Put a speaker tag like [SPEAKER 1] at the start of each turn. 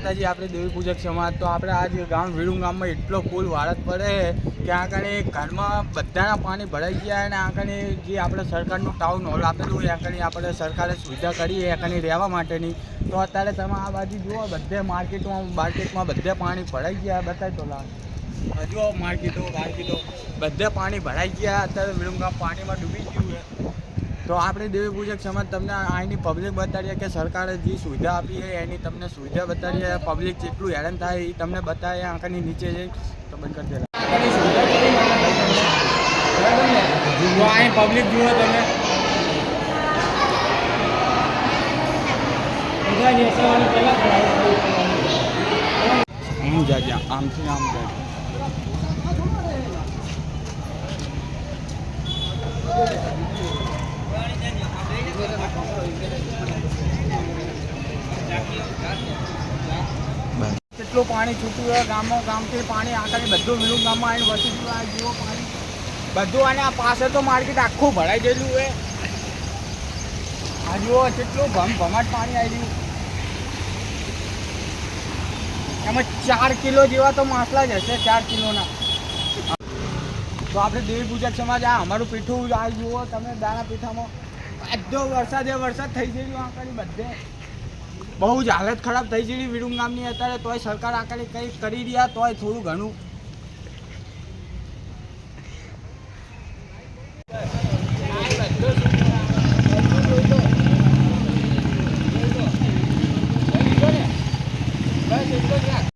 [SPEAKER 1] માતાજી, આપણે દેવી પૂજક સમાજ. તો આપણે આજ ગામ વિડું ગામમાં એટલો ફૂલ વાળત પડે કે આગળ ઘરમાં બધાના પાણી ભરાઈ ગયા. અને આગળ જે આપણે સરકારનું ટાઉન હોલ આપેલું હોય આગળ આપણે સરકારે સુવિધા કરી આગળ રહેવા માટેની. તો અત્યારે તમે આ બાજુ જુઓ, બધે માર્કેટમાં બધે પાણી ભરાઈ ગયા. બતાવી તો લાગે હજુ માર્કેટો બધે પાણી ભરાઈ ગયા. અત્યારે વિડું ગામ પાણીમાં ડૂબી ગયું છે. તો આપણે દેવી પૂજક સમાજ તમને અહીંની પબ્લિક બતાડીએ કે સરકારે જે સુવિધા આપી છે એની તમને સુવિધા બતાડીએ. પબ્લિક જેટલું હેરાન થાય એ તમને બતાવે. આંખની નીચે જઈ તો બંધ કરી દેલા જુઓ, અહીં પબ્લિક જુઓ તમે. આમ જાજે, આમથી આમ જાય. કેટલું પાણી છૂટ્યું હોય ગામથી પાણી આગળ બધું વિલું ગામમાં આવીને વસી ગયું. આ જેવો પાણી બધું અને આ પાસે તો માર્કેટ આખું ભરાઈ ગયેલું હોય. આ જુઓ કેટલું ભમાટ પાણી આવી ગયું. એમાં 4 કિલો જેવા તો માસલા જ હશે, 4 કિલોના. તો આપણે દેવી પૂજક સમાજ આ અમારું પીઠું આ જુઓ તમે. દાણા પીઠામાં બધો વરસાદ થઈ ગયેલું. આંકડી બધે બહુ જ હાલત ખરાબ થઈ ગયેલી વિડું ગામની અત્યારે. તોય સરકાર આકડી કંઈ કરી રહ્યા તોય થોડું ઘણું